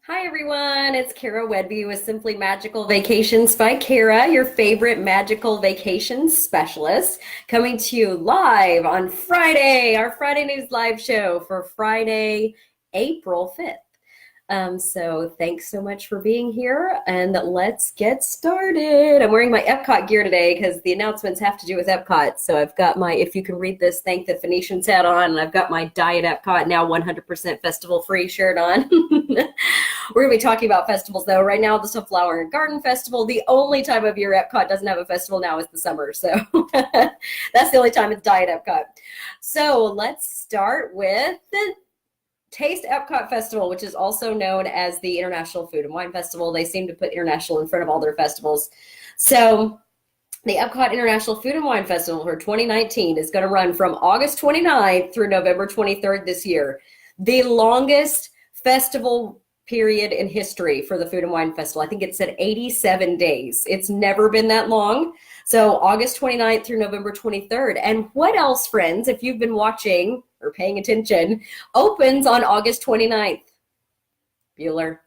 Hi everyone, it's Cara Whedbee with Simply Magical Vacations by Cara, your favorite magical vacation specialist, coming to you live on Friday, our Friday News Live show for Friday, April 5th. So thanks so much for being here and let's get started. I'm wearing my Epcot gear today because the announcements have to do with Epcot. So I've got my, if you can read this, thank the Phoenicians hat on, and I've got my Diet Epcot now 100% festival free shirt on. We're going to be talking about festivals though. Right now, the Flower and Garden Festival, the only time of year Epcot doesn't have a festival now is the summer. So that's the only time it's Diet Epcot. So let's start with the Taste Epcot Festival, which is also known as the International Food and Wine Festival. They seem to put international in front of all their festivals. So the Epcot International Food and Wine Festival for 2019 is going to run from August 29th through November 23rd this year. The longest festival period in history for the Food and Wine Festival. I think it said 87 days. It's never been that long. So August 29th through November 23rd. And what else, friends, if you've been watching or paying attention, opens on August 29th? Bueller.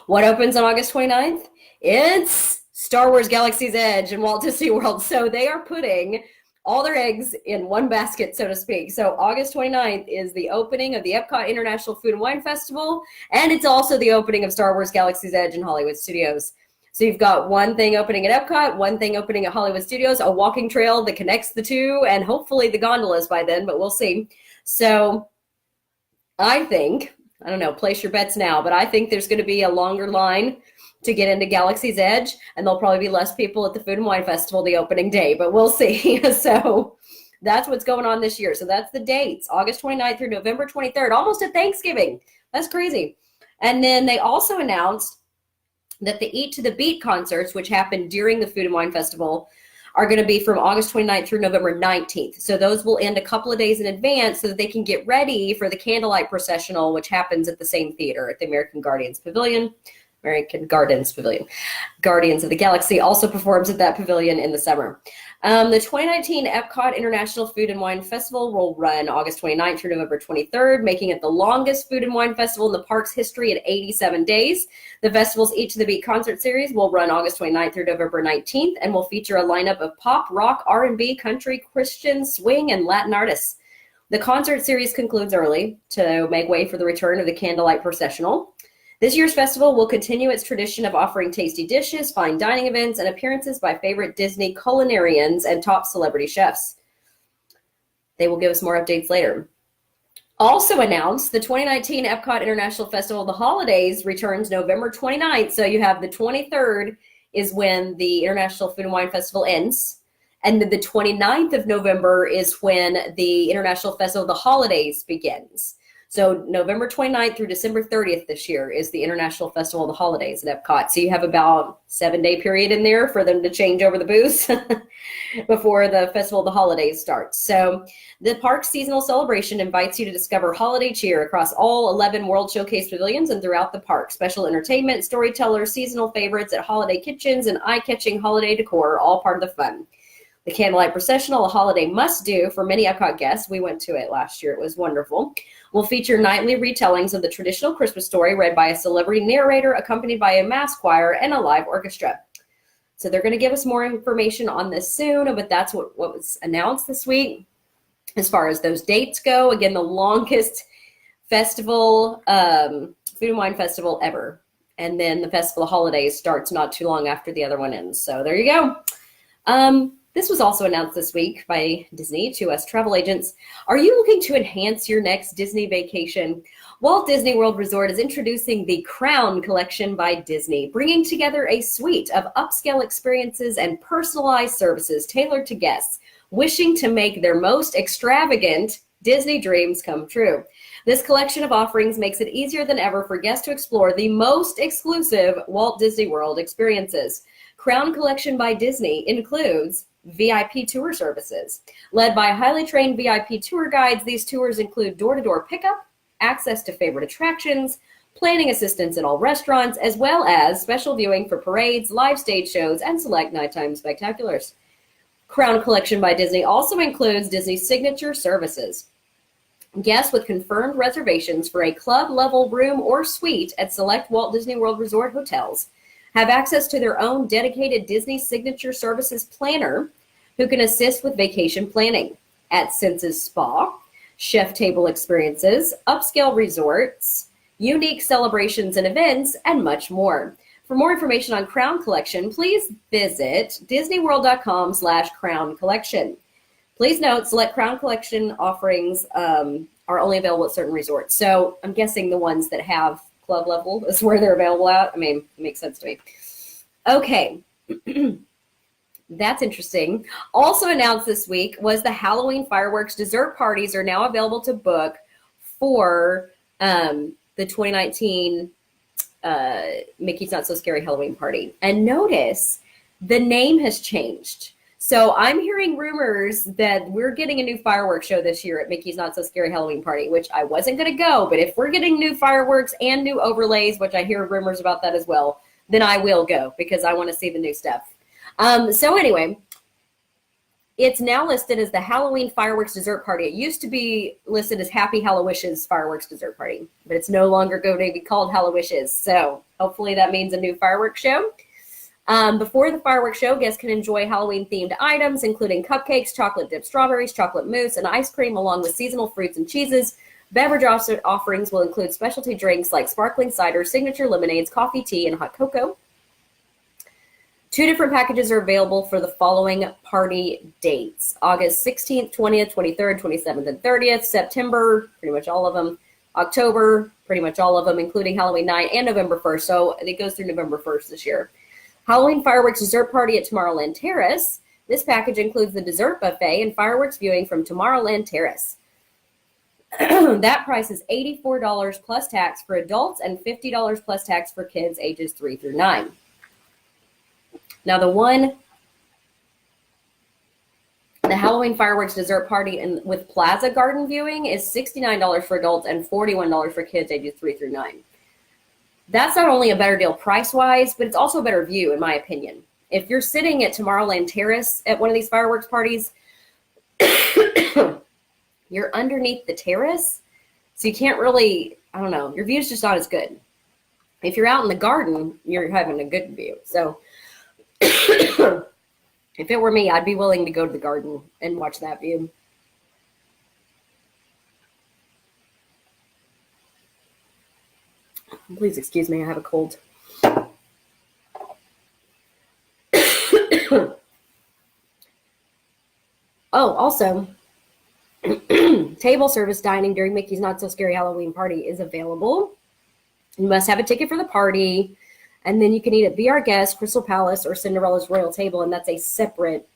What opens on August 29th? It's Star Wars Galaxy's Edge and Walt Disney World. So they are putting all their eggs in one basket, so to speak. So August 29th is the opening of the Epcot International Food and Wine Festival, and it's also the opening of Star Wars Galaxy's Edge in Hollywood Studios. So you've got one thing opening at Epcot, one thing opening at Hollywood Studios, a walking trail that connects the two, and hopefully the gondolas by then, but we'll see. So I think, I don't know, place your bets now, but I think there's going to be a longer line to get into Galaxy's Edge, and there'll probably be less people at the Food and Wine Festival the opening day, but we'll see. So that's what's going on this year. So that's the dates, August 29th through November 23rd, almost at Thanksgiving. That's crazy. And then they also announced that the Eat to the Beat concerts, which happened during the Food and Wine Festival, are going to be from August 29th through November 19th. So those will end a couple of days in advance so that they can get ready for the candlelight processional, which happens at the same theater at the American Gardens Pavilion. Guardians of the Galaxy also performs at that pavilion in the summer. The 2019 Epcot International Food and Wine Festival will run August 29th through November 23rd, making it the longest food and wine festival in the park's history at 87 days. The festival's Eat to the Beat concert series will run August 29th through November 19th and will feature a lineup of pop, rock, R&B, country, Christian, swing, and Latin artists. The concert series concludes early to make way for the return of the candlelight processional. This year's festival will continue its tradition of offering tasty dishes, fine dining events, and appearances by favorite Disney culinarians and top celebrity chefs. They will give us more updates later. Also announced, the 2019 Epcot International Festival of the Holidays returns November 29th. So you have the 23rd is when the International Food and Wine Festival ends. And then the 29th of November is when the International Festival of the Holidays begins. So November 29th through December 30th this year is the International Festival of the Holidays at Epcot. So you have about a 7-day period in there for them to change over the booths before the Festival of the Holidays starts. So the park's seasonal celebration invites you to discover holiday cheer across all 11 World Showcase pavilions and throughout the park. Special entertainment, storytellers, seasonal favorites at holiday kitchens, and eye-catching holiday decor are all part of the fun. The Candlelight Processional, a holiday must-do for many Epcot guests. We went to it last year. It was wonderful. Will feature nightly retellings of the traditional Christmas story read by a celebrity narrator accompanied by a mass choir and a live orchestra. So they're going to give us more information on this soon, but that's what was announced this week. As far as those dates go, again, the longest festival, Food and Wine Festival ever. And then the Festival of Holidays starts not too long after the other one ends. So there you go. This was also announced this week by Disney to us travel agents. Are you looking to enhance your next Disney vacation? Walt Disney World Resort is introducing the Crown Collection by Disney, bringing together a suite of upscale experiences and personalized services tailored to guests wishing to make their most extravagant Disney dreams come true. This collection of offerings makes it easier than ever for guests to explore the most exclusive Walt Disney World experiences. Crown Collection by Disney includes VIP tour services. Led by highly trained VIP tour guides, these tours include door-to-door pickup, access to favorite attractions, planning assistance in all restaurants, as well as special viewing for parades, live stage shows, and select nighttime spectaculars. Crown Collection by Disney also includes Disney's signature services. Guests with confirmed reservations for a club-level room or suite at select Walt Disney World Resort hotels have access to their own dedicated Disney Signature Services planner who can assist with vacation planning at Senses Spa, chef table experiences, upscale resorts, unique celebrations and events, and much more. For more information on Crown Collection, please visit disneyworld.com/Crown Collection. Please note, select Crown Collection offerings are only available at certain resorts. So I'm guessing the ones that have club level is where they're available at. I mean, it makes sense to me. Okay. That's interesting. Also announced this week was the Halloween fireworks dessert parties are now available to book for the 2019 Mickey's Not So Scary Halloween Party. And notice the name has changed. So I'm hearing rumors that we're getting a new fireworks show this year at Mickey's Not So Scary Halloween Party, which I wasn't going to go. But if we're getting new fireworks and new overlays, which I hear rumors about that as well, then I will go because I want to see the new stuff. So anyway, it's now listed as the Halloween Fireworks Dessert Party. It used to be listed as Happy Hallowishes Fireworks Dessert Party, but it's no longer going to be called Hallowishes. So hopefully that means a new fireworks show. Before the fireworks show, guests can enjoy Halloween-themed items, including cupcakes, chocolate-dipped strawberries, chocolate mousse, and ice cream, along with seasonal fruits and cheeses. Beverage offerings will include specialty drinks like sparkling cider, signature lemonades, coffee, tea, and hot cocoa. 2 different packages are available for the following party dates: August 16th, 20th, 23rd, 27th, and 30th. September, pretty much all of them. October, pretty much all of them, including Halloween night, and November 1st. So it goes through November 1st this year. Halloween Fireworks Dessert Party at Tomorrowland Terrace. This package includes the dessert buffet and fireworks viewing from Tomorrowland Terrace. That price is $84 plus tax for adults and $50 plus tax for kids ages 3 through 9. Now the Halloween Fireworks Dessert Party with Plaza Garden viewing is $69 for adults and $41 for kids ages 3 through 9. That's not only a better deal price-wise, but it's also a better view, in my opinion. If you're sitting at Tomorrowland Terrace at one of these fireworks parties, you're underneath the terrace, so you can't really, I don't know, your view's just not as good. If you're out in the garden, you're having a good view. So if it were me, I'd be willing to go to the garden and watch that view. Please excuse me, I have a cold. Oh, also, table service dining during Mickey's Not So Scary Halloween Party is available. You must have a ticket for the party, and then you can eat at Be Our Guest, Crystal Palace, or Cinderella's Royal Table, and that's a separate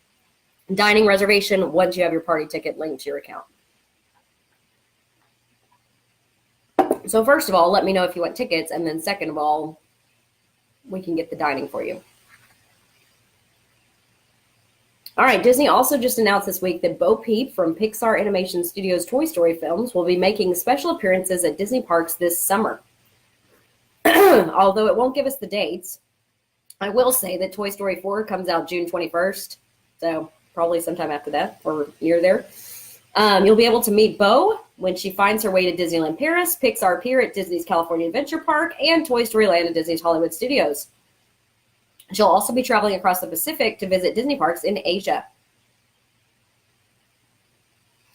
dining reservation once you have your party ticket linked to your account. So first of all, let me know if you want tickets, and then second of all, we can get the dining for you. All right, Disney also just announced this week that Bo Peep from Pixar Animation Studios' Toy Story films will be making special appearances at Disney parks this summer. Although it won't give us the dates, I will say that Toy Story 4 comes out June 21st, so probably sometime after that or near there. You'll be able to meet Bo when she finds her way to Disneyland Paris, Pixar Pier at Disney's California Adventure Park, and Toy Story Land at Disney's Hollywood Studios. She'll also be traveling across the Pacific to visit Disney parks in Asia.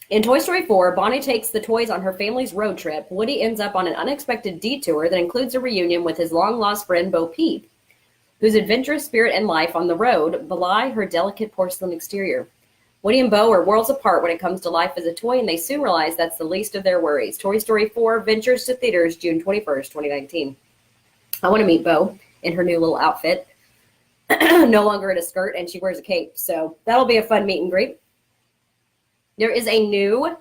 In Toy Story 4, Bonnie takes the toys on her family's road trip. Woody ends up on an unexpected detour that includes a reunion with his long-lost friend Bo Peep, whose adventurous spirit and life on the road belie her delicate porcelain exterior. Woody and Bo are worlds apart when it comes to life as a toy, and they soon realize that's the least of their worries. Toy Story 4 ventures to theaters June 21st, 2019. I want to meet Bo in her new little outfit. No longer in a skirt, and she wears a cape. So that'll be a fun meet and greet. There is a new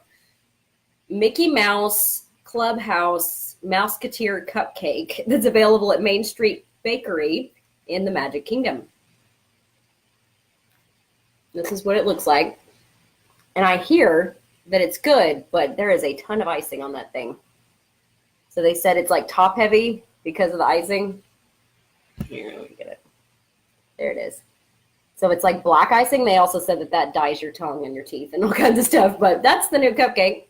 Mickey Mouse Clubhouse Mouseketeer cupcake that's available at Main Street Bakery in the Magic Kingdom. This is what it looks like. And I hear that it's good, but there is a ton of icing on that thing. So they said it's like top heavy because of the icing. Here, let me get it. There it is. So it's like black icing. They also said that dyes your tongue and your teeth and all kinds of stuff. But that's the new cupcake.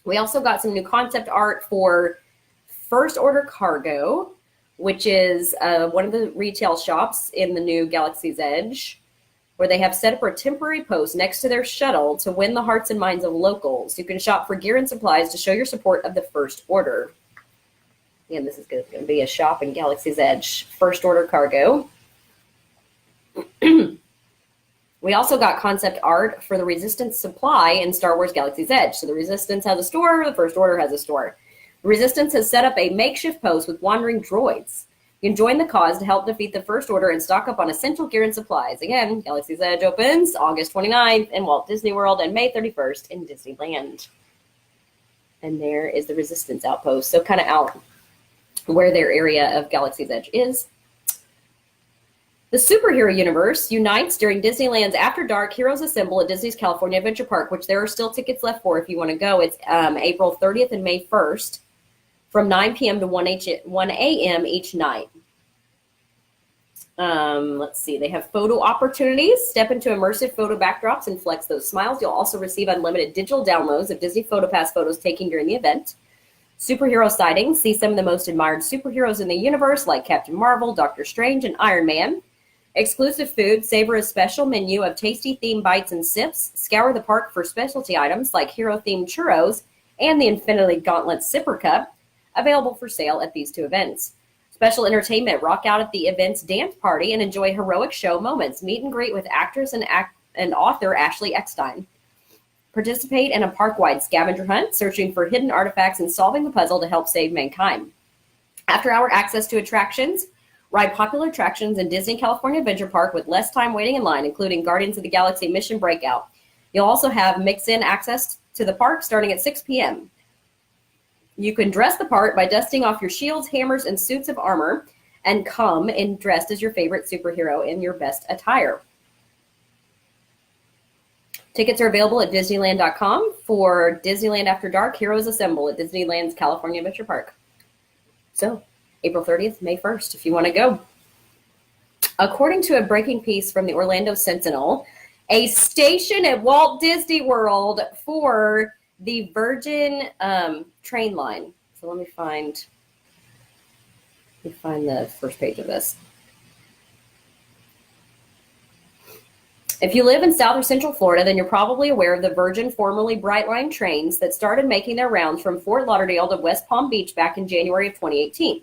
We also got some new concept art for First Order Cargo, which is one of the retail shops in the new Galaxy's Edge, where they have set up a temporary post next to their shuttle to win the hearts and minds of locals. You can shop for gear and supplies to show your support of the First Order. Again, this is going to be a shop in Galaxy's Edge, First Order Cargo. We also got concept art for the Resistance supply in Star Wars Galaxy's Edge. So the Resistance has a store, the First Order has a store. The Resistance has set up a makeshift post with wandering droids. You can join the cause to help defeat the First Order and stock up on essential gear and supplies. Again, Galaxy's Edge opens August 29th in Walt Disney World and May 31st in Disneyland. And there is the Resistance outpost. So kind of out where their area of Galaxy's Edge is. The superhero universe unites during Disneyland's After Dark Heroes Assemble at Disney's California Adventure Park, which there are still tickets left for if you want to go. It's April 30th and May 1st from 9 p.m. to 1 a.m. each night. Let's see. They have photo opportunities. Step into immersive photo backdrops and flex those smiles. You'll also receive unlimited digital downloads of Disney PhotoPass photos taken during the event. Superhero sightings. See some of the most admired superheroes in the universe like Captain Marvel, Doctor Strange, and Iron Man. Exclusive food. Savor a special menu of tasty themed bites and sips. Scour the park for specialty items like hero-themed churros and the Infinity Gauntlet Sipper Cup, available for sale at these two events. Special entertainment. Rock out at the event's dance party and enjoy heroic show moments. Meet and greet with actress and author Ashley Eckstein. Participate in a park-wide scavenger hunt, searching for hidden artifacts and solving the puzzle to help save mankind. After-hour access to attractions. Ride popular attractions in Disney California Adventure Park with less time waiting in line, including Guardians of the Galaxy Mission Breakout. You'll also have mix-in access to the park starting at 6 p.m. You can dress the part by dusting off your shields, hammers, and suits of armor and come in dressed as your favorite superhero in your best attire. Tickets are available at Disneyland.com for Disneyland After Dark Heroes Assemble at Disneyland's California Adventure Park. So, April 30th, May 1st, if you want to go. According to a breaking piece from the Orlando Sentinel, a station at Walt Disney World for the Virgin train line. So let me find the first page of this. If you live in South or Central Florida, then you're probably aware of the Virgin, formerly Brightline trains that started making their rounds from Fort Lauderdale to West Palm Beach back in January of 2018.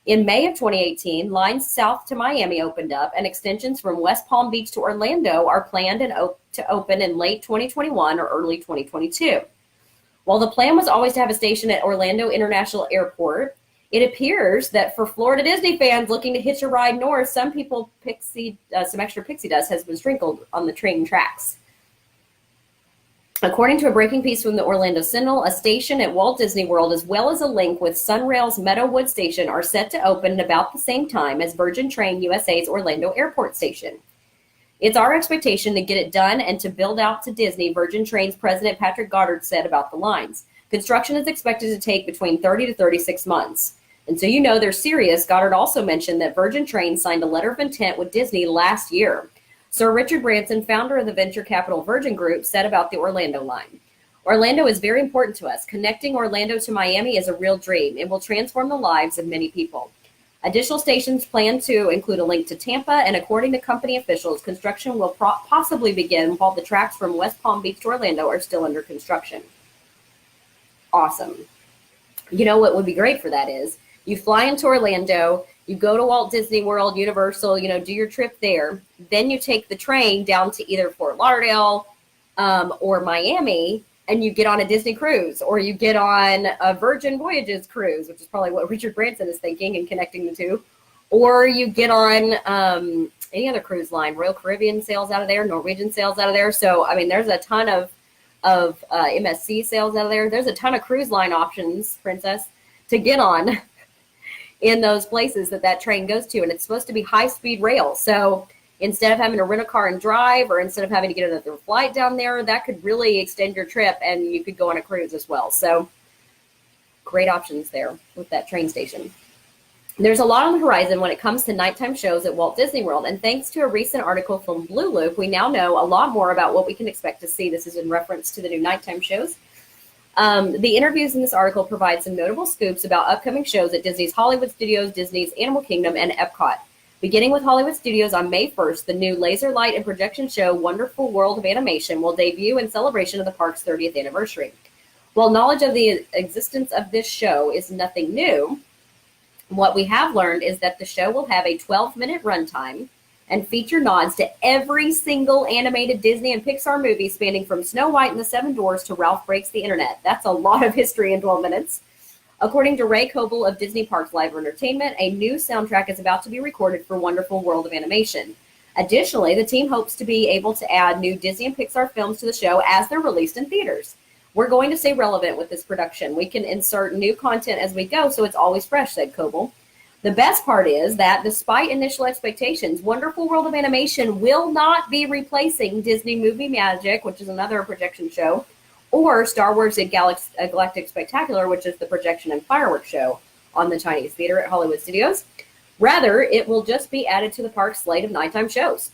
In May of 2018, lines south to Miami opened up, and extensions from West Palm Beach to Orlando are planned to open in late 2021 or early 2022. While the plan was always to have a station at Orlando International Airport, it appears that for Florida Disney fans looking to hitch a ride north, some extra pixie dust has been sprinkled on the train tracks. According to a breaking piece from the Orlando Sentinel, a station at Walt Disney World as well as a link with Sunrail's Meadowood Station are set to open at about the same time as Virgin Train USA's Orlando Airport Station. It's our expectation to get it done and to build out to Disney, Virgin Train's president Patrick Goddard said about the lines. Construction is expected to take between 30 to 36 months. And so you know they're serious. Goddard also mentioned that Virgin Train signed a letter of intent with Disney last year. Sir Richard Branson, founder of the venture capital Virgin Group, said about the Orlando line. Orlando is very important to us. Connecting Orlando to Miami is a real dream. It will transform the lives of many people. Additional stations planned to include a link to Tampa, and according to company officials, construction will possibly begin while the tracks from West Palm Beach to Orlando are still under construction. Awesome. You know what would be great for that is you fly into Orlando, you go to Walt Disney World, Universal, do your trip there. Then you take the train down to either Fort Lauderdale or Miami, and you get on a Disney cruise, or you get on a Virgin Voyages cruise, which is probably what Richard Branson is thinking and connecting the two. Or you get on any other cruise line. Royal Caribbean sails out of there, Norwegian sails out of there. So, there's a ton of MSC sails out of there. There's a ton of cruise line options, Princess, to get on in those places that train goes to. And it's supposed to be high-speed rail. So instead of having to rent a car and drive, or instead of having to get another flight down there, that could really extend your trip, and you could go on a cruise as well. So great options there with that train station. There's a lot on the horizon when it comes to nighttime shows at Walt Disney World, and thanks to a recent article from Blue Loop, we now know a lot more about what we can expect to see. This is in reference to the new nighttime shows. The interviews in this article provide some notable scoops about upcoming shows at Disney's Hollywood Studios, Disney's Animal Kingdom, and Epcot. Beginning with Hollywood Studios on May 1st, the new laser light and projection show Wonderful World of Animation will debut in celebration of the park's 30th anniversary. While knowledge of the existence of this show is nothing new, what we have learned is that the show will have a 12-minute runtime and feature nods to every single animated Disney and Pixar movie spanning from Snow White and the Seven Dwarfs to Ralph Breaks the Internet. That's a lot of history in 12 minutes. According to Ray Coble of Disney Parks Live Entertainment, a new soundtrack is about to be recorded for Wonderful World of Animation. Additionally, the team hopes to be able to add new Disney and Pixar films to the show as they're released in theaters. We're going to stay relevant with this production. We can insert new content as we go, so it's always fresh, said Coble. The best part is that, despite initial expectations, Wonderful World of Animation will not be replacing Disney Movie Magic, which is another projection show, or Star Wars Galactic Spectacular, which is the projection and fireworks show on the Chinese Theater at Hollywood Studios. Rather, it will just be added to the park's slate of nighttime shows.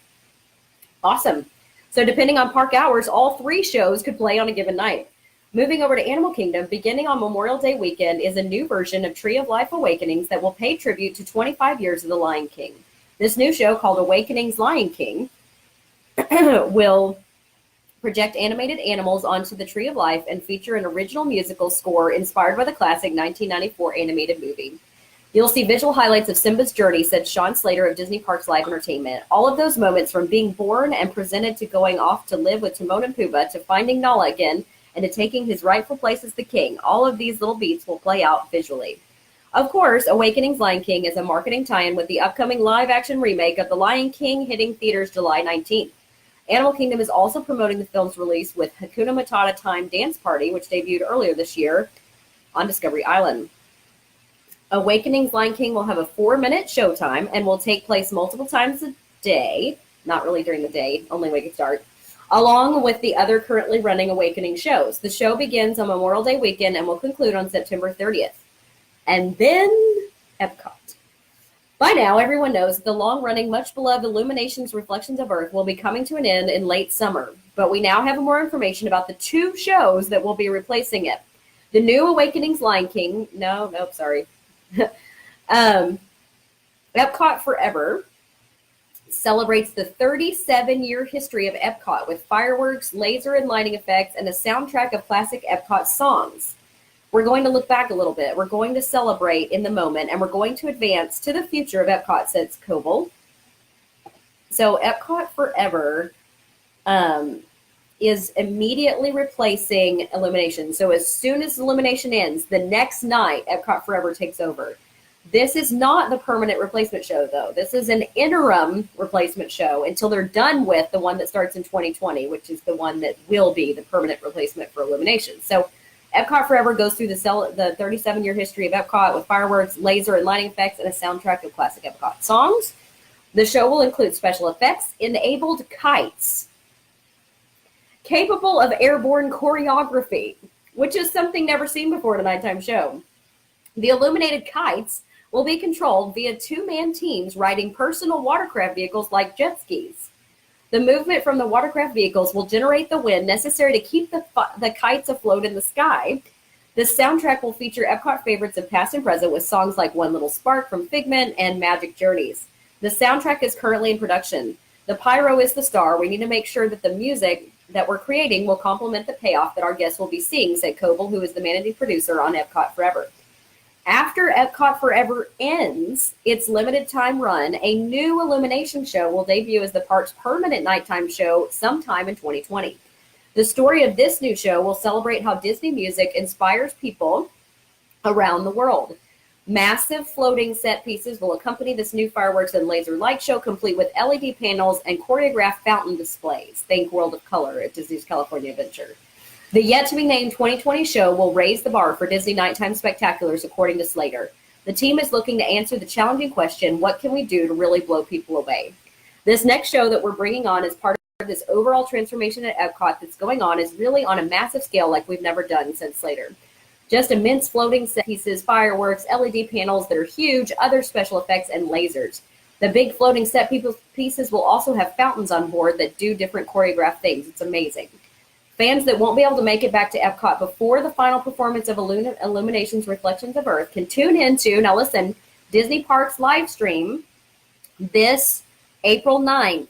Awesome. So depending on park hours, all 3 shows could play on a given night. Moving over to Animal Kingdom, beginning on Memorial Day weekend is a new version of Tree of Life Awakenings that will pay tribute to 25 years of The Lion King. This new show, called Awakenings Lion King, will project animated animals onto the Tree of Life and feature an original musical score inspired by the classic 1994 animated movie. You'll see visual highlights of Simba's journey, said Sean Slater of Disney Parks Live Entertainment. All of those moments, from being born and presented to going off to live with Timon and Pumbaa, to finding Nala again, and to taking his rightful place as the king. All of these little beats will play out visually. Of course, Awakenings Lion King is a marketing tie-in with the upcoming live-action remake of The Lion King, hitting theaters July 19th. Animal Kingdom is also promoting the film's release with Hakuna Matata Time Dance Party, which debuted earlier this year on Discovery Island. Awakenings Lion King will have a 4-minute showtime and will take place multiple times a day, not really during the day, only when it starts, along with the other currently running Awakening shows. The show begins on Memorial Day weekend and will conclude on September 30th. And then Epcot. By now, everyone knows that the long-running, much-beloved Illuminations Reflections of Earth will be coming to an end in late summer, but we now have more information about the 2 shows that will be replacing it. The new Awakenings Lion King, Epcot Forever celebrates the 37-year history of Epcot with fireworks, laser and lighting effects, and a soundtrack of classic Epcot songs. We're going to look back a little bit. We're going to celebrate in the moment, and we're going to advance to the future of Epcot, says Coble. So Epcot Forever is immediately replacing Illumination. So as soon as Illumination ends, the next night, Epcot Forever takes over. This is not the permanent replacement show, though. This is an interim replacement show until they're done with the one that starts in 2020, which is the one that will be the permanent replacement for Illumination. So Epcot Forever goes through the 37-year history of Epcot with fireworks, laser and lighting effects, and a soundtrack of classic Epcot songs. The show will include special effects, enabled kites, capable of airborne choreography, which is something never seen before in a nighttime show. The illuminated kites will be controlled via 2-man teams riding personal watercraft vehicles like jet skis. The movement from the watercraft vehicles will generate the wind necessary to keep the kites afloat in the sky. This soundtrack will feature Epcot favorites of past and present with songs like One Little Spark from Figment and Magic Journeys. The soundtrack is currently in production. The pyro is the star. We need to make sure that the music that we're creating will complement the payoff that our guests will be seeing, said Coble, who is the managing producer on Epcot Forever. After Epcot Forever ends its limited time run, a new Illumination show will debut as the park's permanent nighttime show sometime in 2020. The story of this new show will celebrate how Disney music inspires people around the world. Massive floating set pieces will accompany this new fireworks and laser light show, complete with LED panels and choreographed fountain displays. Think World of Color at Disney's California Adventure. The yet-to-be-named 2020 show will raise the bar for Disney nighttime spectaculars, according to Slater. The team is looking to answer the challenging question, what can we do to really blow people away? This next show that we're bringing on as part of this overall transformation at Epcot that's going on is really on a massive scale like we've never done, said Slater. Just immense floating set pieces, fireworks, LED panels that are huge, other special effects, and lasers. The big floating set pieces will also have fountains on board that do different choreographed things. It's amazing. Fans that won't be able to make it back to Epcot before the final performance of Illumination's Reflections of Earth can tune into, now listen, Disney Parks live stream this April 9th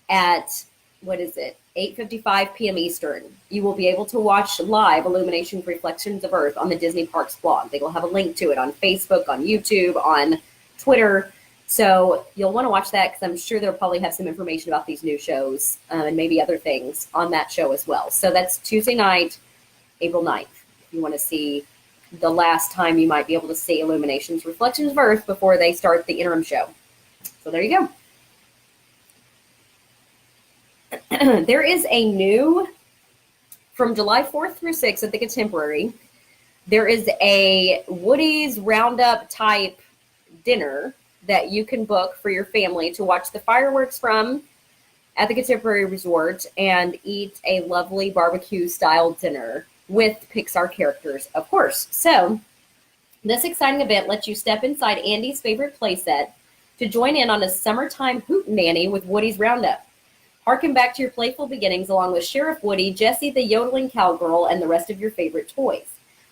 at, 8:55 p.m. Eastern. You will be able to watch live Illumination's Reflections of Earth on the Disney Parks blog. They will have a link to it on Facebook, on YouTube, on Twitter. So you'll want to watch that because I'm sure they'll probably have some information about these new shows and maybe other things on that show as well. So that's Tuesday night, April 9th. If you want to see the last time you might be able to see Illumination's Reflections of Earth before they start the interim show. So there you go. There is a new, from July 4th through 6th at the Contemporary, there is a Woody's Roundup type dinner that you can book for your family to watch the fireworks from at the Contemporary Resort and eat a lovely barbecue-style dinner with Pixar characters, of course. So this exciting event lets you step inside Andy's favorite playset to join in on a summertime hootenanny with Woody's Roundup. Harken back to your playful beginnings along with Sheriff Woody, Jessie the yodeling cowgirl, and the rest of your favorite toys.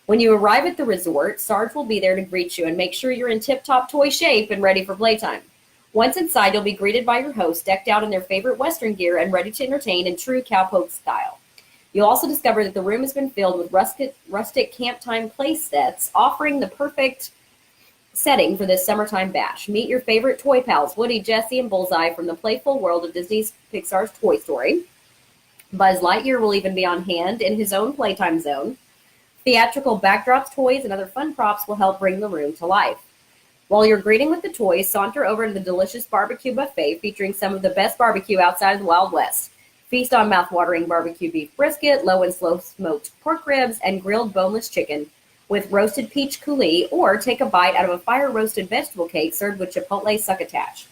When you arrive at the resort, Sarge will be there to greet you and make sure you're in tip-top toy shape and ready for playtime. Once inside, you'll be greeted by your host, decked out in their favorite Western gear and ready to entertain in true cowpoke style. You'll also discover that the room has been filled with rustic camp time play sets, offering the perfect setting for this summertime bash. Meet your favorite toy pals, Woody, Jessie, and Bullseye from the playful world of Disney's Pixar's Toy Story. Buzz Lightyear will even be on hand in his own playtime zone. Theatrical backdrops, toys, and other fun props will help bring the room to life. While you're greeting with the toys, saunter over to the delicious barbecue buffet featuring some of the best barbecue outside of the Wild West. Feast on mouth-watering barbecue beef brisket, low and slow smoked pork ribs, and grilled boneless chicken with roasted peach coulis, or take a bite out of a fire-roasted vegetable cake served with chipotle succotash.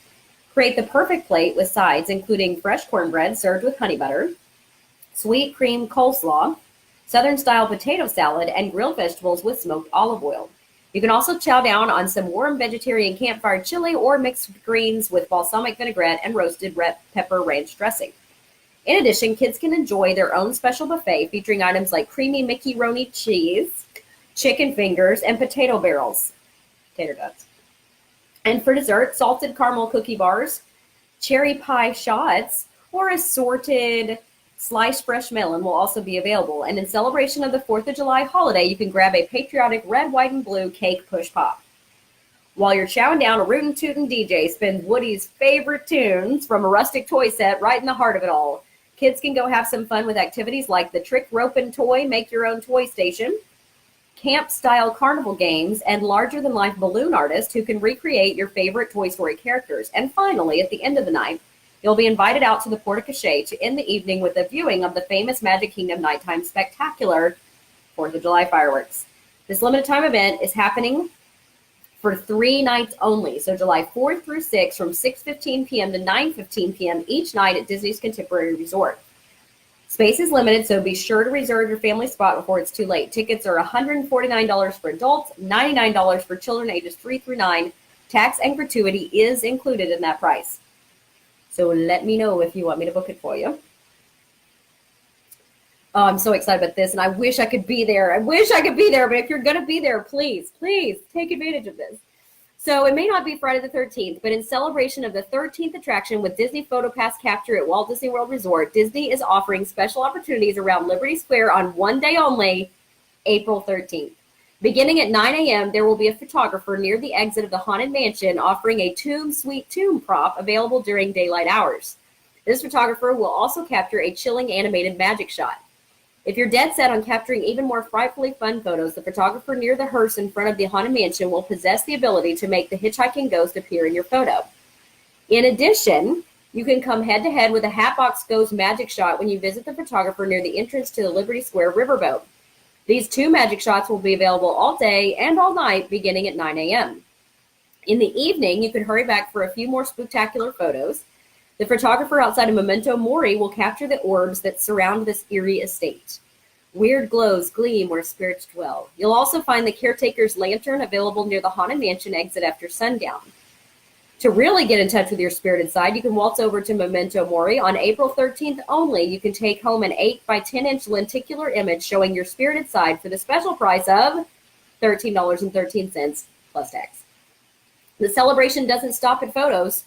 Create the perfect plate with sides including fresh cornbread served with honey butter, sweet cream coleslaw, Southern-style potato salad, and grilled vegetables with smoked olive oil. You can also chow down on some warm vegetarian campfire chili or mixed greens with balsamic vinaigrette and roasted red pepper ranch dressing. In addition, kids can enjoy their own special buffet featuring items like creamy Mickey Roni cheese, chicken fingers, and potato barrels, tater tots. And for dessert, salted caramel cookie bars, cherry pie shots, or assorted sliced fresh melon will also be available. And in celebration of the 4th of July holiday, you can grab a patriotic red, white, and blue cake push pop. While you're chowing down, a rootin' tootin' DJ spins Woody's favorite tunes from a rustic toy set right in the heart of it all. Kids can go have some fun with activities like the trick rope and toy, make your own toy station, camp-style carnival games, and larger-than-life balloon artists who can recreate your favorite Toy Story characters. And finally, at the end of the night, you'll be invited out to the Porte-Cochere to end the evening with a viewing of the famous Magic Kingdom Nighttime Spectacular 4th of July fireworks. This limited-time event is happening for 3 nights only, so July 4th through 6th from 6:15 p.m. to 9:15 p.m. each night at Disney's Contemporary Resort. Space is limited, so be sure to reserve your family spot before it's too late. Tickets are $149 for adults, $99 for children ages 3 through 9. Tax and gratuity is included in that price. So let me know if you want me to book it for you. Oh, I'm so excited about this, and I wish I could be there. But if you're going to be there, please take advantage of this. So it may not be Friday the 13th, but in celebration of the 13th attraction with Disney PhotoPass capture at Walt Disney World Resort, Disney is offering special opportunities around Liberty Square on one day only, April 13th. Beginning at 9 a.m., there will be a photographer near the exit of the Haunted Mansion offering a Tomb Sweet Tomb prop available during daylight hours. This photographer will also capture a chilling animated magic shot. If you're dead set on capturing even more frightfully fun photos, the photographer near the hearse in front of the Haunted Mansion will possess the ability to make the hitchhiking ghost appear in your photo. In addition, you can come head-to-head with a Hatbox Ghost magic shot when you visit the photographer near the entrance to the Liberty Square riverboat. These 2 magic shots will be available all day and all night beginning at 9 a.m. In the evening, you can hurry back for a few more spectacular photos. The photographer outside of Memento Mori will capture the orbs that surround this eerie estate. Weird glows gleam where spirits dwell. You'll also find the caretaker's lantern available near the Haunted Mansion exit after sundown. To really get in touch with your spirited side, you can waltz over to Memento Mori. On April 13th only, you can take home an 8 by 10-inch lenticular image showing your spirited side for the special price of $13.13 plus tax. The celebration doesn't stop at photos.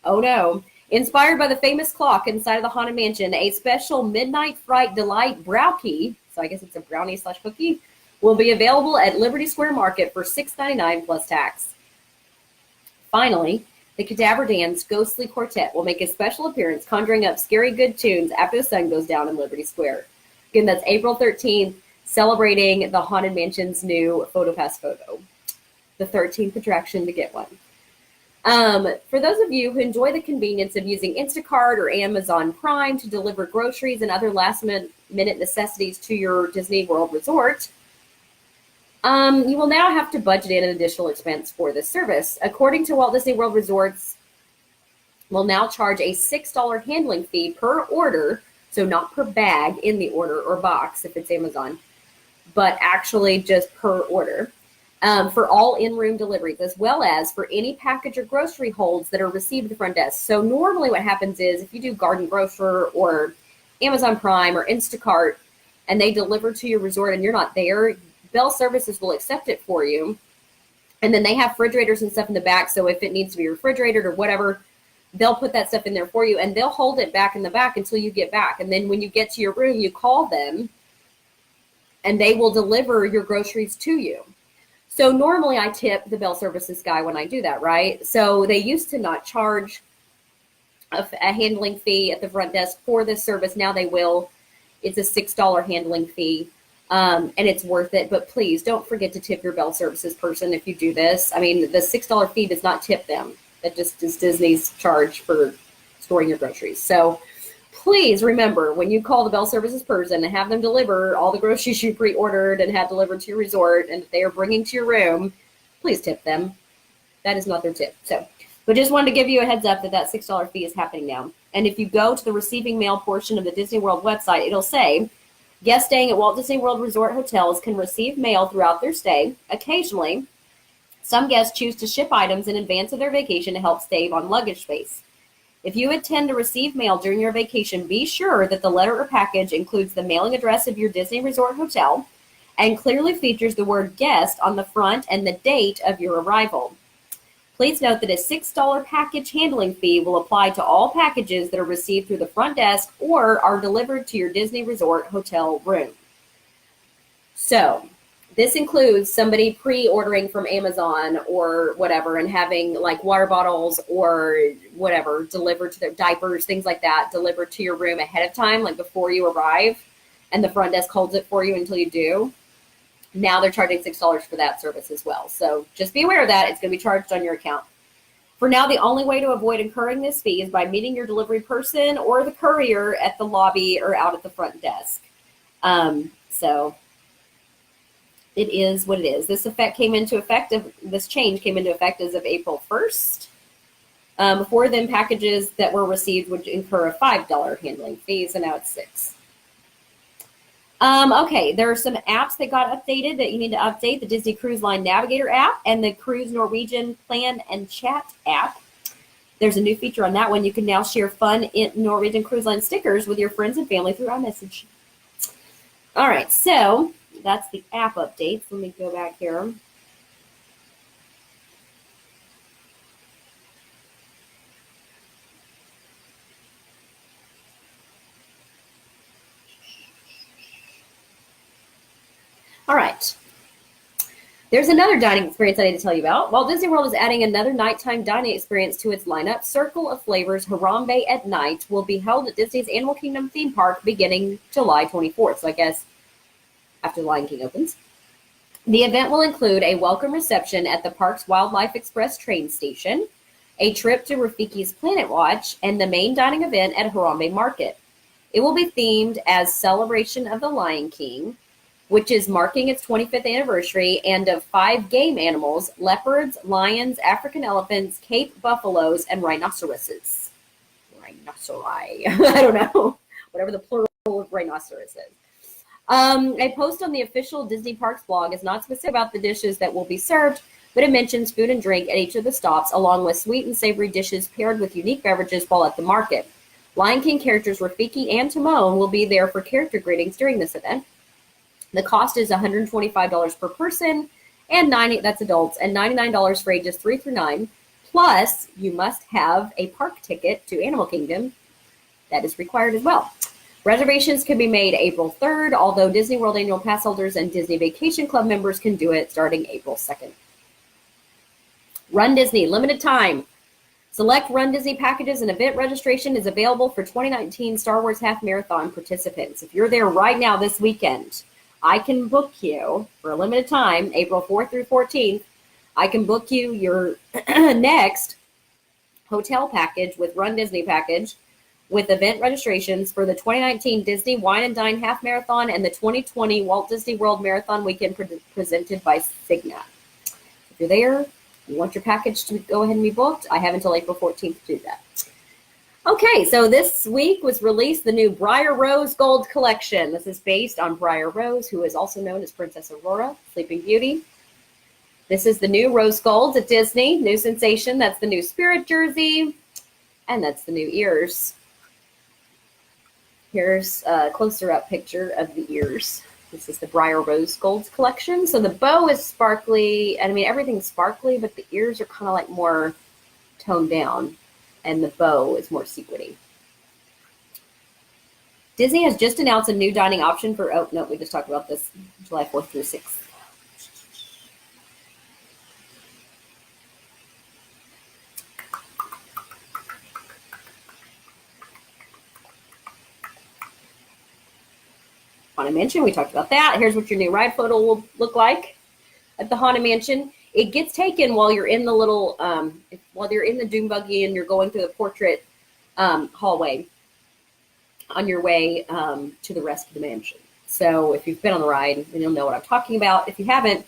Oh no. Inspired by the famous clock inside of the Haunted Mansion, a special Midnight Fright Delight Browkie, so I guess it's a brownie / cookie, will be available at Liberty Square Market for $6.99 plus tax. Finally, the Cadaver Dance Ghostly Quartet will make a special appearance, conjuring up scary good tunes after the sun goes down in Liberty Square. Again, that's April 13th, celebrating the Haunted Mansion's new PhotoPass photo. The 13th attraction to get one. For those of you who enjoy the convenience of using Instacart or Amazon Prime to deliver groceries and other last-minute necessities to your Disney World resort, you will now have to budget in an additional expense for this service. According to Walt Disney World Resorts, will now charge a $6 handling fee per order, so not per bag in the order or box if it's Amazon, but actually just per order, for all in-room deliveries, as well as for any package or grocery holds that are received at the front desk. So normally what happens is if you do Garden Grocer or Amazon Prime or Instacart and they deliver to your resort and you're not there, Bell Services will accept it for you. And then they have refrigerators and stuff in the back. So if it needs to be refrigerated or whatever, they'll put that stuff in there for you and they'll hold it back in the back until you get back. And then when you get to your room, you call them and they will deliver your groceries to you. So normally I tip the Bell Services guy when I do that, right? So they used to not charge a handling fee at the front desk for this service. Now they will. It's a $6 handling fee. And it's worth it, but please don't forget to tip your Bell Services person if you do this. I mean, the $6 fee does not tip them. That just is Disney's charge for storing your groceries. So please remember, when you call the Bell Services person and have them deliver all the groceries you pre-ordered and had delivered to your resort, and if they are bringing to your room, please tip them. That is not their tip. So, but just wanted to give you a heads up that that $6 fee is happening now. And if you go to the receiving mail portion of the Disney World website, it'll say, guests staying at Walt Disney World Resort hotels can receive mail throughout their stay. Occasionally, some guests choose to ship items in advance of their vacation to help save on luggage space. If you intend to receive mail during your vacation, be sure that the letter or package includes the mailing address of your Disney Resort hotel and clearly features the word guest on the front and the date of your arrival. Please note that a $6 package handling fee will apply to all packages that are received through the front desk or are delivered to your Disney Resort hotel room. So this includes somebody pre-ordering from Amazon or whatever and having like water bottles or whatever delivered to their diapers, things like that, delivered to your room ahead of time, like before you arrive, and the front desk holds it for you until you do. Now they're charging $6 for that service as well. So just be aware of that. It's going to be charged on your account. For now, the only way to avoid incurring this fee is by meeting your delivery person or the courier at the lobby or out at the front desk. So it is what it is. This change came into effect as of April 1st. Before then, packages that were received would incur a $5 handling fee, so now it's $6. Okay, there are some apps that got updated that you need to update. The Disney Cruise Line Navigator app and the Cruise Norwegian Plan and Chat app. There's a new feature on that one. You can now share fun in Norwegian Cruise Line stickers with your friends and family through iMessage. All right, so that's the app updates. Let me go back here. All right. There's another dining experience I need to tell you about. Walt Disney World is adding another nighttime dining experience to its lineup. Circle of Flavors Harambe at Night will be held at Disney's Animal Kingdom theme park beginning July 24th. So I guess after Lion King opens. The event will include a welcome reception at the park's Wildlife Express train station, a trip to Rafiki's Planet Watch, and the main dining event at Harambe Market. It will be themed as Celebration of the Lion King, which is marking its 25th anniversary, and of 5 game animals: leopards, lions, African elephants, Cape buffaloes, and rhinoceroses. Rhinoceri. I don't know. Whatever the plural of rhinoceros is. A post on the official Disney Parks blog is not specific about the dishes that will be served, but it mentions food and drink at each of the stops, along with sweet and savory dishes paired with unique beverages while at the market. Lion King characters Rafiki and Timon will be there for character greetings during this event. The cost is $125 per person, and that's adults, and $99 for ages 3 through 9. Plus, you must have a park ticket to Animal Kingdom. That is required as well. Reservations can be made April 3rd, although Disney World Annual Pass holders and Disney Vacation Club members can do it starting April 2nd. Run Disney, limited time. Select Run Disney packages and event registration is available for 2019 Star Wars Half Marathon participants. If you're there right now this weekend, I can book you for a limited time, April 4th through 14th. I can book you your next hotel package with Run Disney package with event registrations for the 2019 Disney Wine and Dine Half Marathon and the 2020 Walt Disney World Marathon Weekend presented by Cigna. If you're there, you want your package to go ahead and be booked, I have until April 14th to do that. Okay, so this week was released the new Briar Rose Gold Collection. This is based on Briar Rose, who is also known as Princess Aurora, Sleeping Beauty. This is the new Rose Gold at Disney, new sensation. That's the new Spirit jersey, and that's the new ears. Here's a closer up picture of the ears. This is the Briar Rose Gold collection. So the bow is sparkly. I mean, everything's sparkly, but the ears are kind of like more toned down, and the bow is more sequiny. Disney has just announced a new dining option for, oh, no, we just talked about this, July 4th through 6th. Haunted Mansion, we talked about that. Here's what your new ride photo will look like at the Haunted Mansion. It gets taken while you're in the little, while you're in the Doom Buggy and you're going through the portrait hallway on your way to the rest of the mansion. So if you've been on the ride, then you'll know what I'm talking about. If you haven't,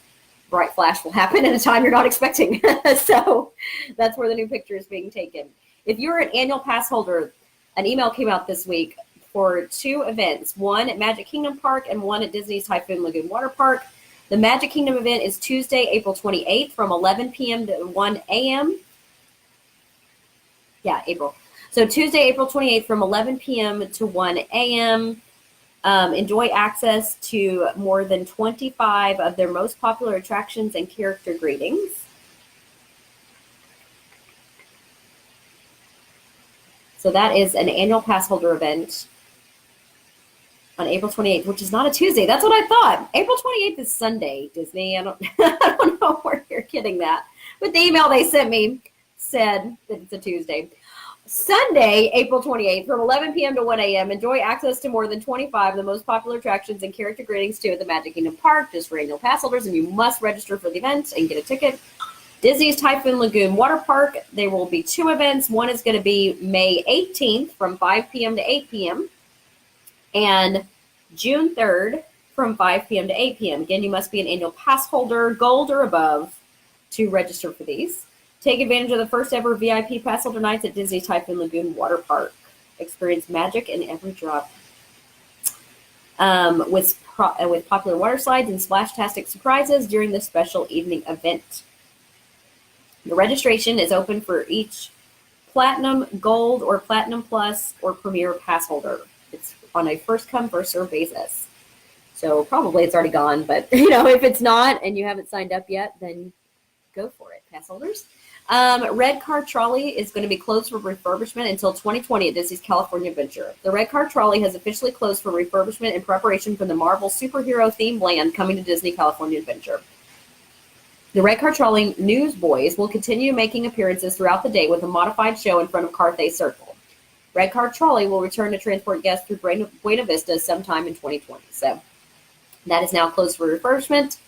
bright flash will happen at a time you're not expecting. So that's where the new picture is being taken. If you're an annual pass holder, an email came out this week for 2 events, one at Magic Kingdom Park and one at Disney's Typhoon Lagoon Water Park. The Magic Kingdom event is Tuesday, April 28th from 11 p.m. to 1 a.m. Yeah, April. So Tuesday, April 28th from 11 p.m. to 1 a.m. Enjoy access to more than 25 of their most popular attractions and character greetings. So that is an annual pass holder event on April 28th, which is not a Tuesday. That's what I thought. April 28th is Sunday, Disney. I don't know where you're getting that. But the email they sent me said that it's a Tuesday. Sunday, April 28th, from 11 p.m. to 1 a.m., enjoy access to more than 25 of the most popular attractions and character greetings too at the Magic Kingdom Park, just for annual pass holders, and you must register for the event and get a ticket. Disney's Typhoon Lagoon Water Park, there will be 2 events. One is going to be May 18th from 5 p.m. to 8 p.m. and June 3rd from 5 p.m. to 8 p.m. Again, you must be an annual pass holder, gold or above, to register for these. Take advantage of the first ever VIP pass holder nights at Disney's Typhoon Lagoon Water Park. Experience magic in every drop. With popular water slides and splash-tastic surprises during the special evening event. The registration is open for each Platinum, Gold, or Platinum Plus, or Premier pass holder. It's on a first-come, first-served basis. So probably it's already gone, but if it's not and you haven't signed up yet, then go for it, pass holders. Red Car Trolley is going to be closed for refurbishment until 2020 at Disney's California Adventure. The Red Car Trolley has officially closed for refurbishment in preparation for the Marvel superhero-themed land coming to Disney California Adventure. The Red Car Trolley Newsboys will continue making appearances throughout the day with a modified show in front of Carthay Circle. Red Car Trolley will return to transport guests through Buena Vista sometime in 2020. So that is now closed for refurbishment.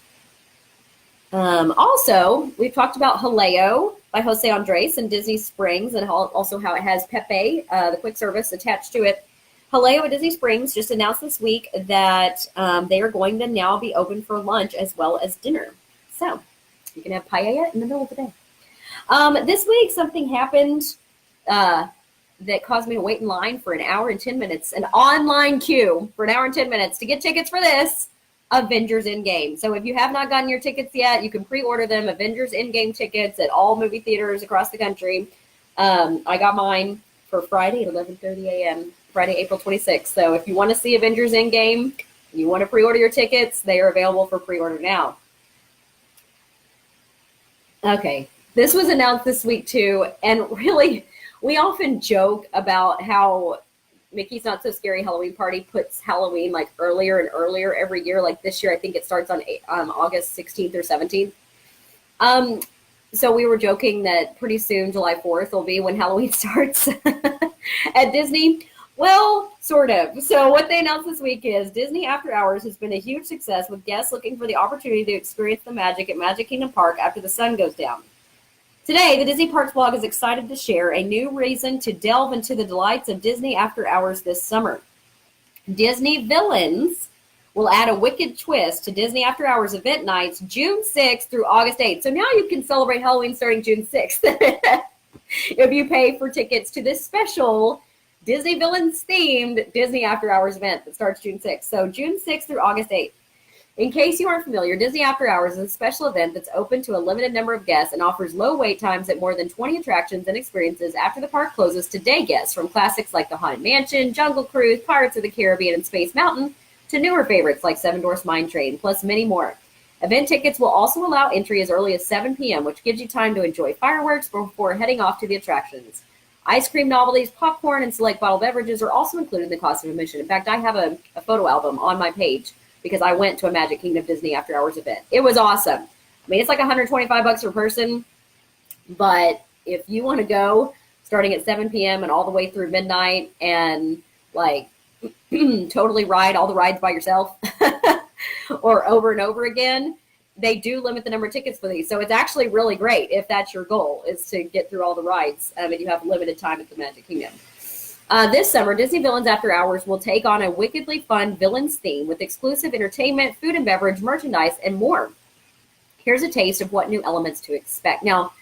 Also, we've talked about Jaleo by Jose Andres and Disney Springs, and also how it has Pepe, the quick service, attached to it. Jaleo at Disney Springs just announced this week that they are going to now be open for lunch as well as dinner. So you can have paella in the middle of the day. This week, something happened that caused me to wait in line for an hour and 10 minutes, an online queue for an hour and 10 minutes to get tickets for this. Avengers Endgame. So if you have not gotten your tickets yet, you can pre-order them. Avengers Endgame tickets at all movie theaters across the country. I got mine for Friday at 11:30 a.m., Friday, April 26th. So if you want to see Avengers Endgame, you want to pre-order your tickets, they are available for pre-order now. Okay, this was announced this week too, and really, we often joke about how Mickey's Not So Scary Halloween Party puts Halloween like earlier and earlier every year. Like this year, I think it starts on August 16th or 17th. So we were joking that pretty soon, July 4th, will be when Halloween starts at Disney. Well, sort of. So what they announced this week is Disney After Hours has been a huge success with guests looking for the opportunity to experience the magic at Magic Kingdom Park after the sun goes down. Today, the Disney Parks blog is excited to share a new reason to delve into the delights of Disney After Hours this summer. Disney Villains will add a wicked twist to Disney After Hours event nights June 6th through August 8th. So now you can celebrate Halloween starting June 6th if you pay for tickets to this special Disney Villains themed Disney After Hours event that starts June 6th. So June 6th through August 8th. In case you aren't familiar, Disney After Hours is a special event that's open to a limited number of guests and offers low wait times at more than 20 attractions and experiences after the park closes to day guests, from classics like the Haunted Mansion, Jungle Cruise, Pirates of the Caribbean, and Space Mountain, to newer favorites like Seven Dwarfs Mine Train, plus many more. Event tickets will also allow entry as early as 7 p.m., which gives you time to enjoy fireworks before heading off to the attractions. Ice cream novelties, popcorn, and select bottled beverages are also included in the cost of admission. In fact, I have a photo album on my page because I went to a Magic Kingdom Disney After Hours event. It was awesome. I mean, it's like $125 per person, but if you want to go starting at 7 p.m. and all the way through midnight and like totally ride all the rides by yourself or over and over again, they do limit the number of tickets for these. So it's actually really great if that's your goal, is to get through all the rides and you have limited time at the Magic Kingdom. This summer, Disney Villains After Hours will take on a wickedly fun villains theme with exclusive entertainment, food and beverage, merchandise, and more. Here's a taste of what new elements to expect. Now,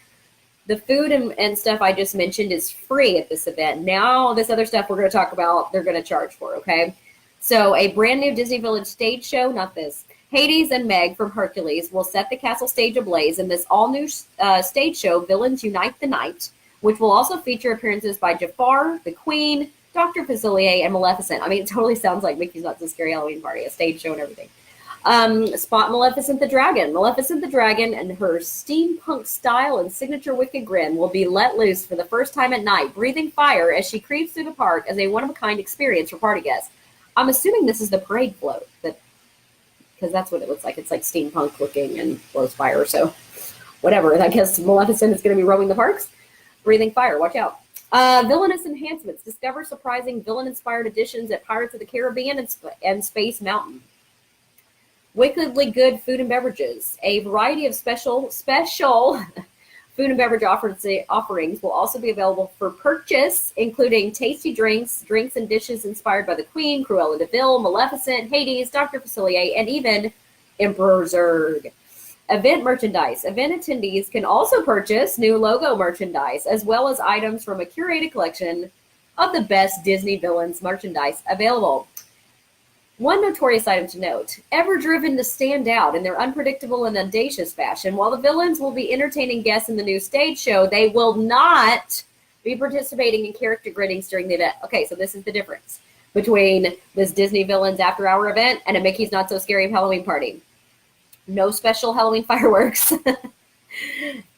the food and stuff I just mentioned is free at this event. Now, this other stuff we're going to talk about, they're going to charge for, okay? So, a brand new Disney Village stage show, not this, Hades and Meg from Hercules will set the castle stage ablaze in this all-new stage show, Villains Unite the Night, which will also feature appearances by Jafar, the Queen, Dr. Facilier, and Maleficent. I mean, it totally sounds like Mickey's Not So Scary Halloween Party, a stage show and everything. Spot Maleficent the Dragon. Maleficent the Dragon and her steampunk style and signature wicked grin will be let loose for the first time at night, breathing fire as she creeps through the park as a one-of-a-kind experience for party guests. I'm assuming this is the parade float, because that's what it looks like. It's like steampunk looking and blows fire, so whatever. I guess Maleficent is going to be roaming the parks. Breathing fire, watch out. Villainous enhancements. Discover surprising villain-inspired additions at Pirates of the Caribbean and Space Mountain. Wickedly good food and beverages. A variety of special food and beverage offerings will also be available for purchase, including tasty drinks and dishes inspired by the Queen, Cruella de Vil, Maleficent, Hades, Dr. Facilier, and even Emperor Zurg. Event merchandise. Event attendees can also purchase new logo merchandise, as well as items from a curated collection of the best Disney Villains merchandise available. One notorious item to note, ever driven to stand out in their unpredictable and audacious fashion, while the villains will be entertaining guests in the new stage show, they will not be participating in character greetings during the event. Okay, so this is the difference between this Disney Villains After Hour event and a Mickey's Not So Scary Halloween Party. No special Halloween fireworks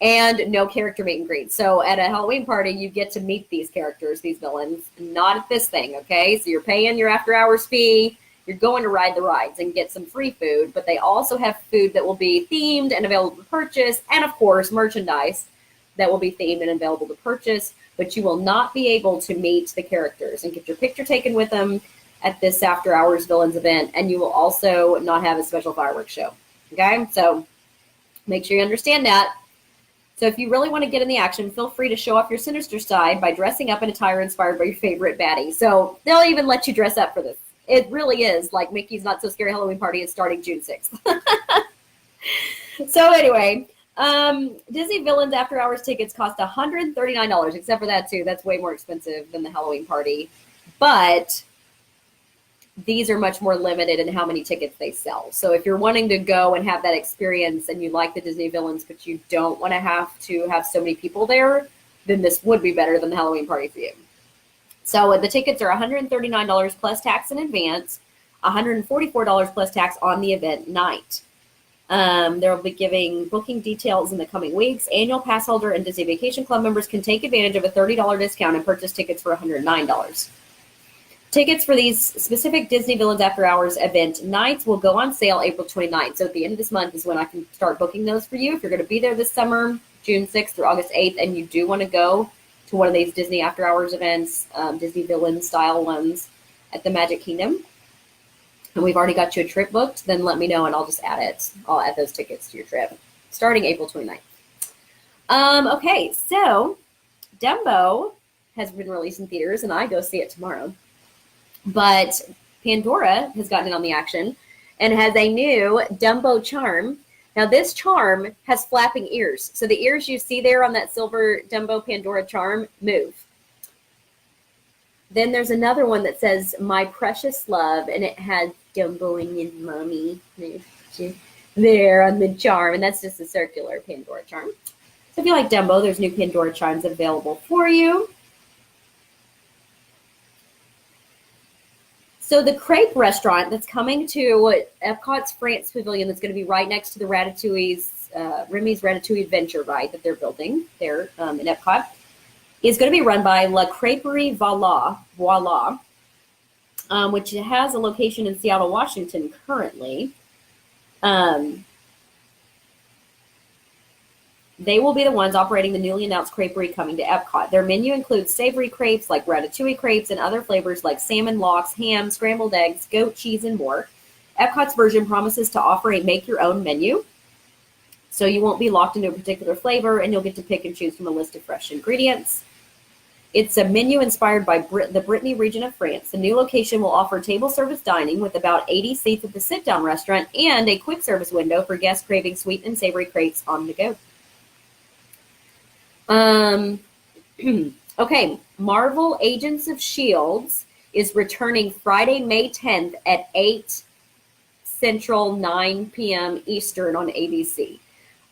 and no character meet and greet. So at a Halloween party, you get to meet these characters, these villains, not at this thing, okay? So you're paying your after hours fee, you're going to ride the rides and get some free food, but they also have food that will be themed and available to purchase, and of course, merchandise that will be themed and available to purchase, but you will not be able to meet the characters and get your picture taken with them at this after hours villains event, and you will also not have a special fireworks show. Okay, so make sure you understand that. So if you really want to get in the action, feel free to show off your sinister side by dressing up in attire inspired by your favorite baddie. So they'll even let you dress up for this. It really is like Mickey's Not So Scary Halloween Party is starting June 6th. So anyway, Disney Villains After Hours tickets cost $139, except for that too. That's way more expensive than the Halloween party. But these are much more limited in how many tickets they sell. So if you're wanting to go and have that experience and you like the Disney villains, but you don't want to have so many people there, then this would be better than the Halloween party for you. So the tickets are $139 plus tax in advance, $144 plus tax on the event night. They'll be giving booking details in the coming weeks. Annual pass holder and Disney Vacation Club members can take advantage of a $30 discount and purchase tickets for $109. Tickets for these specific Disney Villains After Hours event nights will go on sale April 29th. So at the end of this month is when I can start booking those for you. If you're going to be there this summer, June 6th through August 8th, and you do want to go to one of these Disney After Hours events, Disney Villain style ones at the Magic Kingdom, and we've already got you a trip booked, then let me know and I'll just add it. I'll add those tickets to your trip starting April 29th. Okay, so Dumbo has been released in theaters and I go see it tomorrow. But Pandora has gotten in on the action and has a new Dumbo charm. Now, this charm has flapping ears. So the ears you see there on that silver Dumbo Pandora charm move. Then there's another one that says, "My Precious Love," and it has Dumbo and Mommy there on the charm. And that's just a circular Pandora charm. So if you like Dumbo, there's new Pandora charms available for you. So the crepe restaurant that's coming to Epcot's France Pavilion, that's going to be right next to the Ratatouille's, Remy's Ratatouille Adventure ride that they're building there in Epcot, is going to be run by La Crêperie Voila, which has a location in Seattle, Washington currently. They will be the ones operating the newly announced creperie coming to Epcot. Their menu includes savory crepes like ratatouille crepes and other flavors like salmon lox, ham, scrambled eggs, goat cheese, and more. Epcot's version promises to offer a make-your-own menu, so you won't be locked into a particular flavor, and you'll get to pick and choose from a list of fresh ingredients. It's a menu inspired by the Brittany region of France. The new location will offer table service dining with about 80 seats at the sit-down restaurant and a quick service window for guests craving sweet and savory crepes on the go. Okay, Marvel Agents of S.H.I.E.L.D. is returning Friday, May 10th at 8 Central, 9 p.m. Eastern on ABC.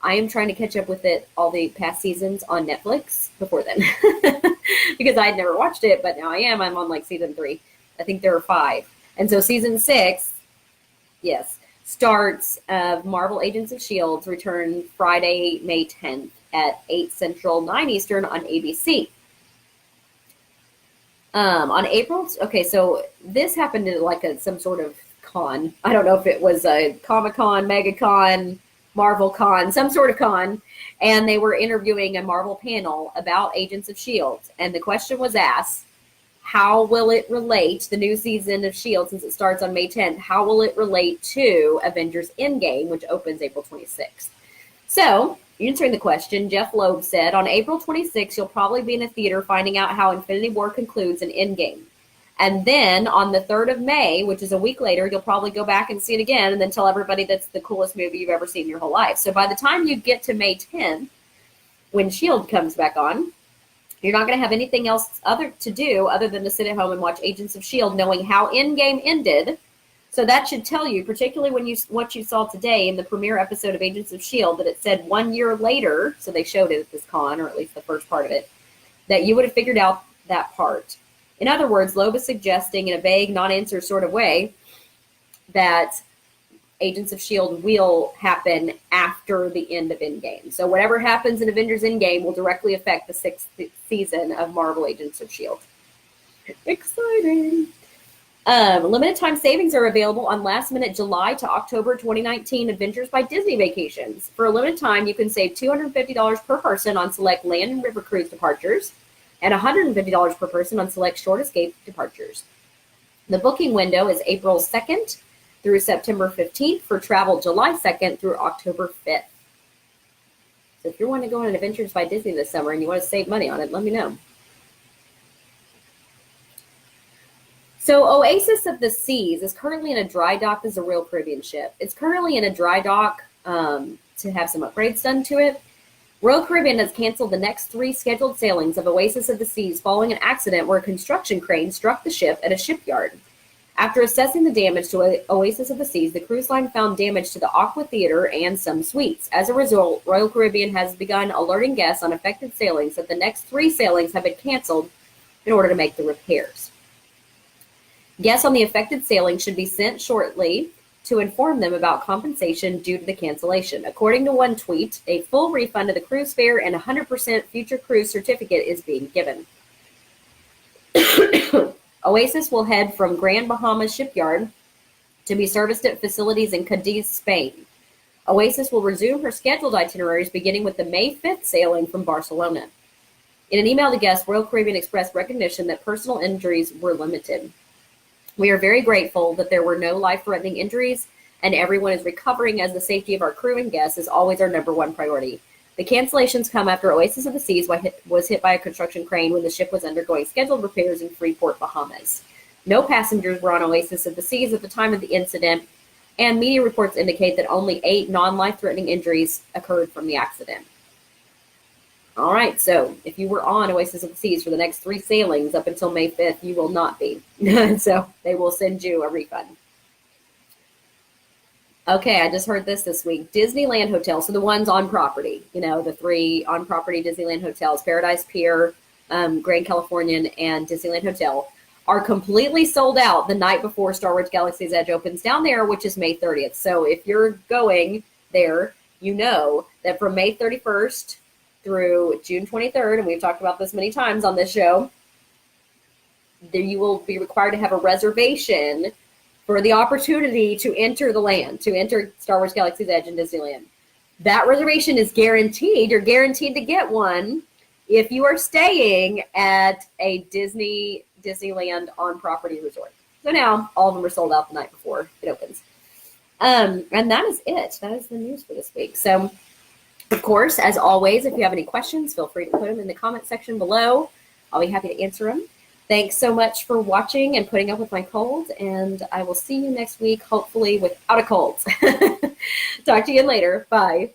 I am trying to catch up with it all the past seasons on Netflix before then because I had never watched it, but now I am. I'm on like season 3. I think there are 5. And so season 6, yes, starts Marvel Agents of S.H.I.E.L.D. return Friday, May 10th. At 8 Central, 9 Eastern on ABC. On April, okay, so this happened at like some sort of con. I don't know if it was a Comic-Con, Mega-Con, Marvel-Con, some sort of con. And they were interviewing a Marvel panel about Agents of S.H.I.E.L.D. And the question was asked, how will it relate, the new season of S.H.I.E.L.D., since it starts on May 10th, how will it relate to Avengers Endgame, which opens April 26th? So, answering the question, Jeff Loeb said, on April 26th, you'll probably be in a theater finding out how Infinity War concludes in Endgame. And then on the 3rd of May, which is a week later, you'll probably go back and see it again and then tell everybody that's the coolest movie you've ever seen in your whole life. So by the time you get to May 10th, when S.H.I.E.L.D. comes back on, you're not going to have anything else to do other than to sit at home and watch Agents of S.H.I.E.L.D. knowing how Endgame ended. So that should tell you, particularly when what you saw today in the premiere episode of Agents of S.H.I.E.L.D., that it said 1 year later, so they showed it at this con, or at least the first part of it, that you would have figured out that part. In other words, Loeb is suggesting in a vague, non-answer sort of way that Agents of S.H.I.E.L.D. will happen after the end of Endgame. So whatever happens in Avengers Endgame will directly affect the 6th season of Marvel Agents of S.H.I.E.L.D. Exciting! Limited time savings are available on last minute July to October 2019 Adventures by Disney vacations. For a limited time, you can save $250 per person on select land and river cruise departures and $150 per person on select short escape departures. The booking window is April 2nd through September 15th for travel July 2nd through October 5th. So if you're wanting to go on an Adventures by Disney this summer and you want to save money on it, let me know. So Oasis of the Seas is currently in a dry dock. This is a Royal Caribbean ship. It's currently in a dry dock to have some upgrades done to it. Royal Caribbean has canceled the next 3 scheduled sailings of Oasis of the Seas following an accident where a construction crane struck the ship at a shipyard. After assessing the damage to Oasis of the Seas, the cruise line found damage to the Aqua Theater and some suites. As a result, Royal Caribbean has begun alerting guests on affected sailings that the next 3 sailings have been canceled in order to make the repairs. Guests on the affected sailing should be sent shortly to inform them about compensation due to the cancellation. According to one tweet, a full refund of the cruise fare and 100% future cruise certificate is being given. Oasis will head from Grand Bahama Shipyard to be serviced at facilities in Cadiz, Spain. Oasis will resume her scheduled itineraries beginning with the May 5th sailing from Barcelona. In an email to guests, Royal Caribbean expressed recognition that personal injuries were limited. We are very grateful that there were no life-threatening injuries and everyone is recovering, as the safety of our crew and guests is always our number one priority. The cancellations come after Oasis of the Seas was hit by a construction crane when the ship was undergoing scheduled repairs in Freeport, Bahamas. No passengers were on Oasis of the Seas at the time of the incident, and media reports indicate that only 8 non-life-threatening injuries occurred from the accident. All right, so if you were on Oasis of the Seas for the next 3 sailings up until May 5th, you will not be. So they will send you a refund. Okay, I just heard this week. Disneyland hotels, so the ones on property, the 3 on-property Disneyland hotels, Paradise Pier, Grand Californian, and Disneyland Hotel, are completely sold out the night before Star Wars Galaxy's Edge opens down there, which is May 30th. So if you're going there, you know that from May 31st through June 23rd, and we've talked about this many times on this show, you will be required to have a reservation for the opportunity to enter the land, to enter Star Wars Galaxy's Edge in Disneyland. That reservation is guaranteed. You're guaranteed to get one if you are staying at a Disneyland on-property resort. So now all of them are sold out the night before it opens. And that is it. That is the news for this week. So, of course, as always, if you have any questions, feel free to put them in the comment section below. I'll be happy to answer them. Thanks so much for watching and putting up with my cold, and I will see you next week, hopefully without a cold. Talk to you later. Bye.